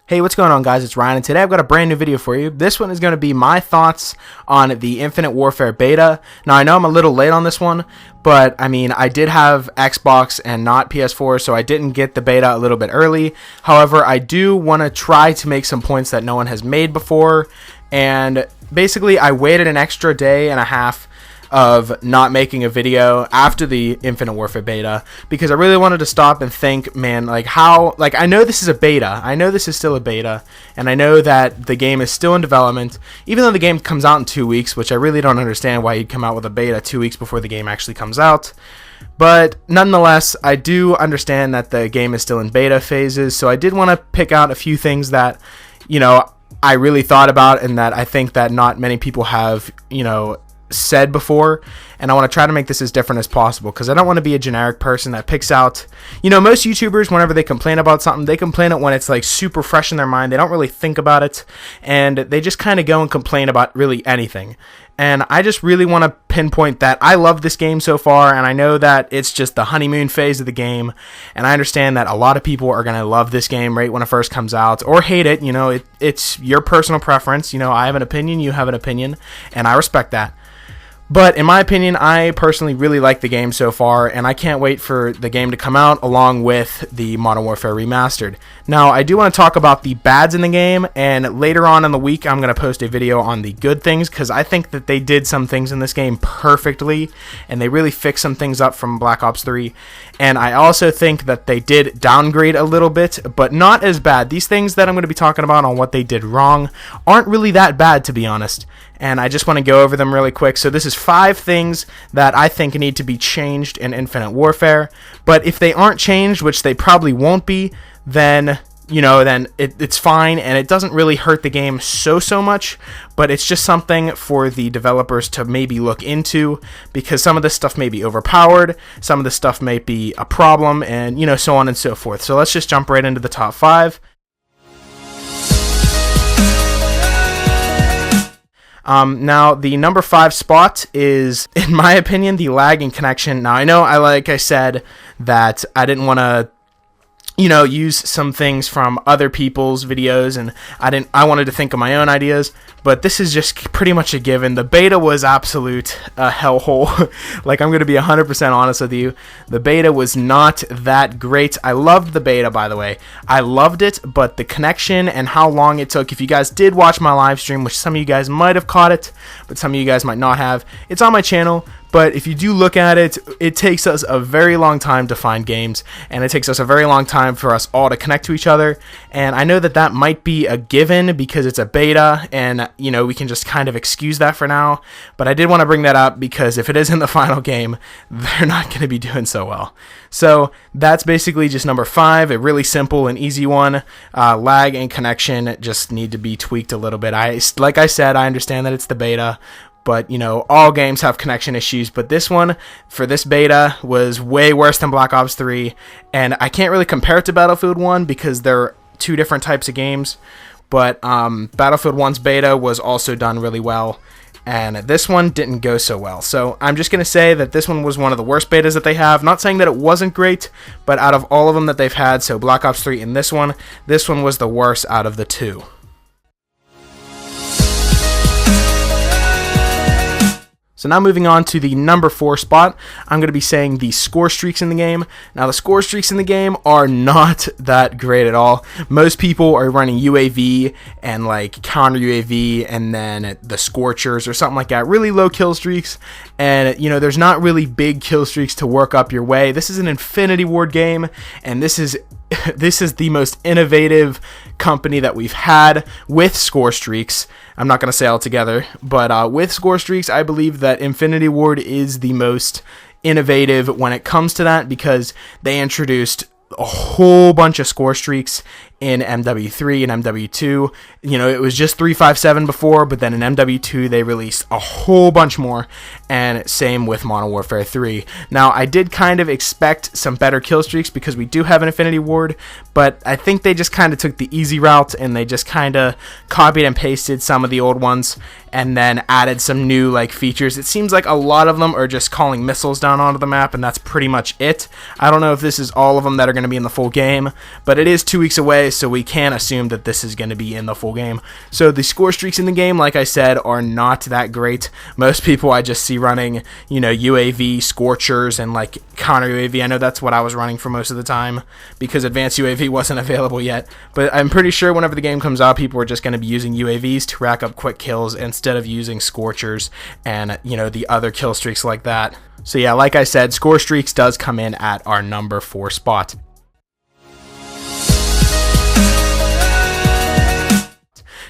Hey, what's going on, guys? It's Ryan, and today I've got a brand new video for you. This one is going to be my thoughts on the Infinite Warfare beta. Now, I know I'm a little late on this one, but I mean, I did have Xbox and not PS4, so I didn't get the beta a little bit early. However, I do want to try to make some points that no one has made before, and basically, I waited an extra day and a half of not making a video after the Infinite Warfare beta because I really wanted to stop and think, man, I know this is a beta. I know this is still a beta, and I know that the game is still in development, even though the game comes out in 2 weeks, which I really don't understand why you'd come out with a beta 2 weeks before the game actually comes out. But nonetheless, I do understand that the game is still in beta phases, so I did want to pick out a few things that, I really thought about and that I think that not many people have, said before, and I want to try to make this as different as possible because I don't want to be a generic person that picks out, most YouTubers, whenever they complain about something, they complain it when it's like super fresh in their mind. They don't really think about it, and they just kind of go and complain about really anything. And I just really want to pinpoint that I love this game so far, and I know that it's just the honeymoon phase of the game, and I understand that a lot of people are going to love this game right when it first comes out, or hate it. It's your personal preference. I have an opinion, you have an opinion, and I respect that. But in my opinion, I personally really like the game so far, and I can't wait for the game to come out along with the Modern Warfare Remastered. Now, I do want to talk about the bads in the game, and later on in the week, I'm going to post a video on the good things, because I think that they did some things in this game perfectly, and they really fixed some things up from Black Ops 3. And I also think that they did downgrade a little bit, but not as bad. These things that I'm going to be talking about on what they did wrong aren't really that bad, to be honest. And I just want to go over them really quick. So this is 5 things that I think need to be changed in Infinite Warfare. But if they aren't changed, which they probably won't be, then it's fine, and it doesn't really hurt the game so much, but it's just something for the developers to maybe look into, because some of this stuff may be overpowered, some of this stuff may be a problem, and so on and so forth. So let's just jump right into the top 5. Now, the number 5 spot is, in my opinion, the lag in connection. Now, I know, like I said, that I didn't want to, use some things from other people's videos, and I wanted to think of my own ideas, but this is just pretty much a given. The beta was absolute hellhole. Like, I'm going to be 100% honest with you. The beta was not that great. I loved the beta, by the way. I loved it, but the connection and how long it took, if you guys did watch my live stream, which some of you guys might have caught it, but some of you guys might not have, it's on my channel. But if you do look at it, it takes us a very long time to find games, and it takes us a very long time for us all to connect to each other. And I know that that might be a given because it's a beta, and we can just kind of excuse that for now. But I did want to bring that up because if it is in the final game, they're not going to be doing so well. So that's basically just number 5, a really simple and easy one. Lag and connection just need to be tweaked a little bit. Like I said, I understand that it's the beta, but, all games have connection issues, but this one, for this beta, was way worse than Black Ops 3, and I can't really compare it to Battlefield 1 because they're 2 different types of games, but Battlefield 1's beta was also done really well, and this one didn't go so well. So I'm just going to say that this one was one of the worst betas that they have. Not saying that it wasn't great, but out of all of them that they've had, so Black Ops 3 and this one was the worst out of the 2. So now moving on to the number 4 spot, I'm going to be saying the score streaks in the game. Now, the score streaks in the game are not that great at all. Most people are running UAV and like counter UAV and then the Scorchers or something like that. Really low kill streaks, and there's not really big kill streaks to work up your way. This is an Infinity Ward game, and this is the most innovative company that we've had with score streaks. I'm not going to say altogether, but with score streaks, I believe that Infinity Ward is the most innovative when it comes to that, because they introduced a whole bunch of score streaks in MW3 and MW2. It was just 357 before, but then in MW2 they released a whole bunch more, and same with Modern Warfare 3. Now, I did kind of expect some better kill streaks because we do have an Infinity Ward, but I think they just kind of took the easy route, and they just kind of copied and pasted some of the old ones and then added some new features. It seems like a lot of them are just calling missiles down onto the map, and that's pretty much it. I don't know if this is all of them that are going to be in the full game, but it is 2 weeks away, so we can assume that this is going to be in the full game. So the score streaks in the game, like I said, are not that great. Most people I just see running, UAV, Scorchers, and like counter UAV. I know that's what I was running for most of the time because advanced UAV wasn't available yet. But I'm pretty sure whenever the game comes out, people are just going to be using UAVs to rack up quick kills instead of using Scorchers and, the other kill streaks like that. So yeah, like I said, score streaks does come in at our number 4 spot.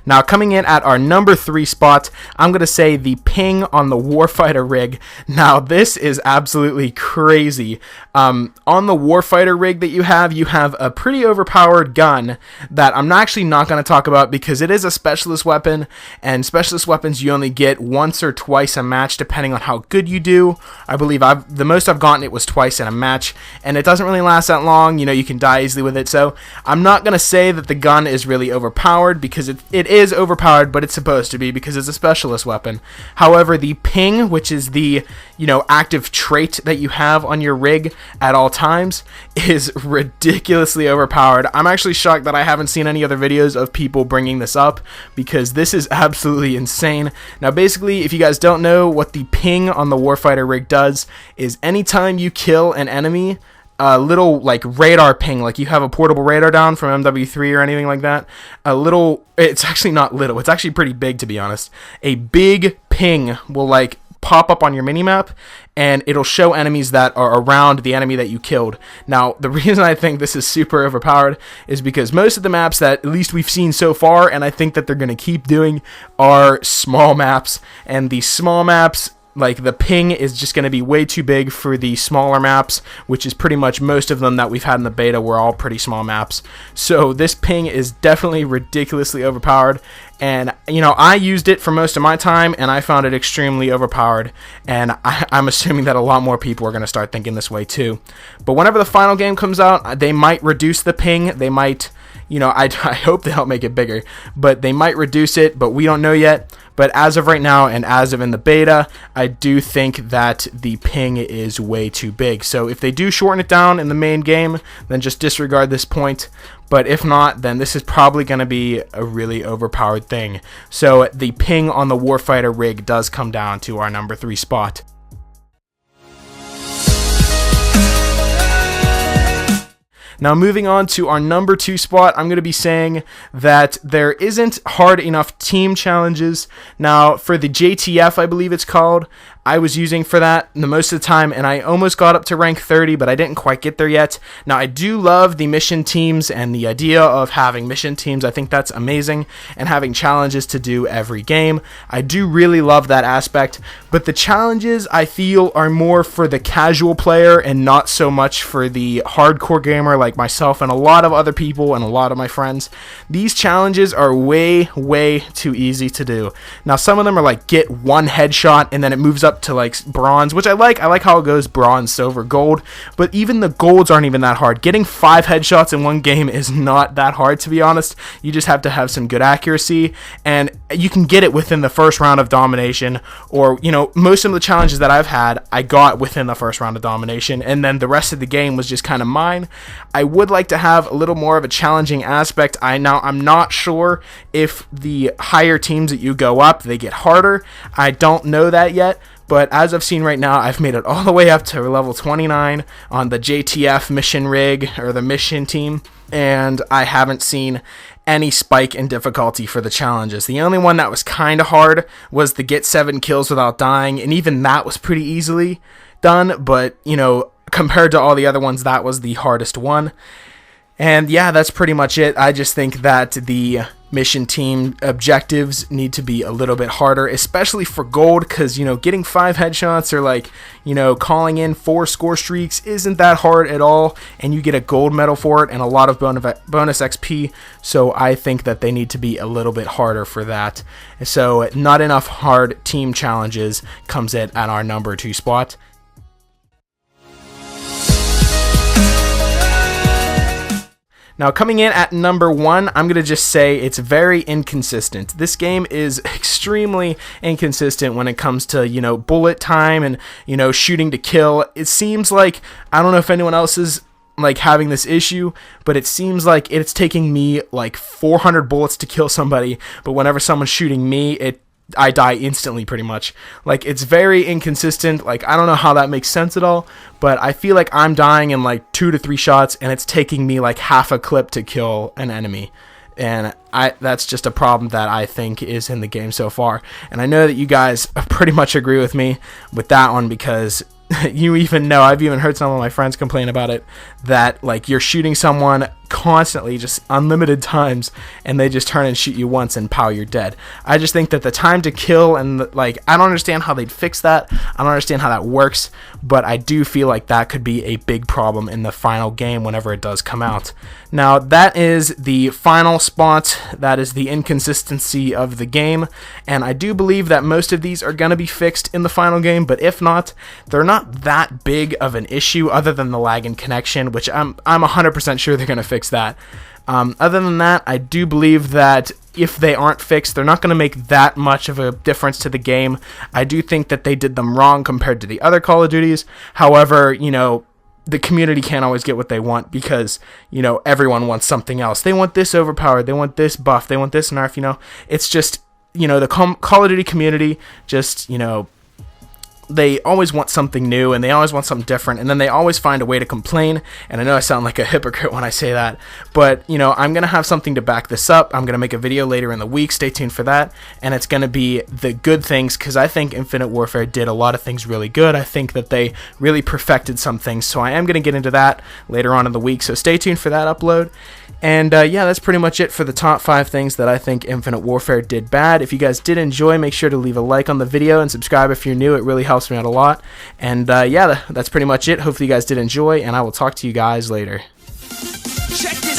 Now, coming in at our number 3 spot, I'm going to say the ping on the Warfighter rig. Now, this is absolutely crazy. On the Warfighter rig that you have a pretty overpowered gun that I'm actually not going to talk about because it is a specialist weapon, and specialist weapons you only get once or twice a match depending on how good you do. I believe the most I've gotten it was twice in a match, and it doesn't really last that long. You can die easily with it, so I'm not going to say that the gun is really overpowered because it is overpowered, but it's supposed to be because it's a specialist weapon. However, the ping, which is the active trait that you have on your rig at all times, is ridiculously overpowered. I'm actually shocked that I haven't seen any other videos of people bringing this up because this is absolutely insane. Now, basically, if you guys don't know what the ping on the Warfighter rig does, is anytime you kill an enemy, a little like radar ping, like you have a portable radar down from MW3 or anything like that, it's actually not little, it's actually pretty big, to be honest. A big ping will like pop up on your minimap, and it'll show enemies that are around the enemy that you killed. Now, the reason I think this is super overpowered is because most of the maps that at least we've seen so far, and I think that they're going to keep doing, are small maps, and the small maps, like, the ping is just going to be way too big for the smaller maps, which is pretty much most of them that we've had in the beta were all pretty small maps. So this ping is definitely ridiculously overpowered, and I used it for most of my time, and I found it extremely overpowered, and I'm assuming that a lot more people are going to start thinking this way too. But whenever the final game comes out, they might reduce the ping, they might, I hope they don't make it bigger, but they might reduce it, but we don't know yet. But as of right now, and as of in the beta, I do think that the ping is way too big. So if they do shorten it down in the main game, then just disregard this point. But if not, then this is probably going to be a really overpowered thing. So the ping on the Warfighter rig does come down to our number 3 spot. Now, moving on to our number 2 spot, I'm going to be saying that there isn't hard enough team challenges. Now, for the JTF, I believe it's called, I was using for that the most of the time, and I almost got up to rank 30, but I didn't quite get there yet. Now, I do love the mission teams and the idea of having mission teams. I think that's amazing, and having challenges to do every game. I do really love that aspect, but the challenges, I feel, are more for the casual player and not so much for the hardcore gamer like myself and a lot of other people and a lot of my friends. These challenges are way, way too easy to do. Now, some of them are like get one headshot and then it moves up to like bronze, which I like how it goes bronze, silver, gold, but even the golds aren't even that hard. Getting 5 headshots in one game is not that hard, to be honest. You just have to have some good accuracy, and you can get it within the first round of domination, or most of the challenges that I've had I got within the first round of domination, and then the rest of the game was just kind of mine. I would like to have a little more of a challenging aspect. I'm not sure if the higher teams that you go up, they get harder. I don't know that yet. But as I've seen right now, I've made it all the way up to level 29 on the JTF mission rig, or the mission team, and I haven't seen any spike in difficulty for the challenges. The only one that was kind of hard was the get 7 kills without dying, and even that was pretty easily done, but, compared to all the other ones, that was the hardest one. And yeah, that's pretty much it. I just think that the mission team objectives need to be a little bit harder, especially for gold, because getting 5 headshots or like calling in 4 score streaks isn't that hard at all, and you get a gold medal for it and a lot of bonus XP. So I think that they need to be a little bit harder for that. So not enough hard team challenges comes in at our number 2 spot. Now, coming in at number 1, I'm going to just say it's very inconsistent. This game is extremely inconsistent when it comes to, bullet time and, shooting to kill. It seems like, I don't know if anyone else has like having this issue, but it seems like it's taking me like 400 bullets to kill somebody, but whenever someone's shooting me, I die instantly pretty much. Like, it's very inconsistent. Like, I don't know how that makes sense at all, but I feel like I'm dying in like 2 to 3 shots and it's taking me like half a clip to kill an enemy. And that's just a problem that I think is in the game so far. And I know that you guys pretty much agree with me with that one, because you even know, I've even heard some of my friends complain about it, that like you're shooting someone constantly, just unlimited times, and they just turn and shoot you once and pow, you're dead. I just think that the time to kill and like, I don't understand how they'd fix that. I don't understand how that works, but I do feel like that could be a big problem in the final game whenever it does come out. Now, that is the final spot. That is the inconsistency of the game, and I do believe that most of these are going to be fixed in the final game, but if not, they're not that big of an issue other than the lag in connection, which I'm 100% sure they're going to fix that. Other than that, I do believe that if they aren't fixed, they're not going to make that much of a difference to the game. I do think that they did them wrong compared to the other Call of Duties. However, you know, the community can't always get what they want, because, you know, everyone wants something else. They want this overpowered, they want this buff, they want this nerf, you know. It's just, you know, the Call of Duty community just, you know, they always want something new, and they always want something different, and then they always find a way to complain. And I know I sound like a hypocrite when I say that, but, you know, I'm going to have something to back this up. I'm going to make a video later in the week, stay tuned for that, and it's going to be the good things, because I think Infinite Warfare did a lot of things really good. I think that they really perfected some things, so I am going to get into that later on in the week, so stay tuned for that upload. And yeah, that's pretty much it for the top 5 things that I think Infinite Warfare did bad. If you guys did enjoy, make sure to leave a like on the video and subscribe if you're new. It really helps me out a lot. And yeah, that's pretty much it. Hopefully you guys did enjoy, and I will talk to you guys later. Check this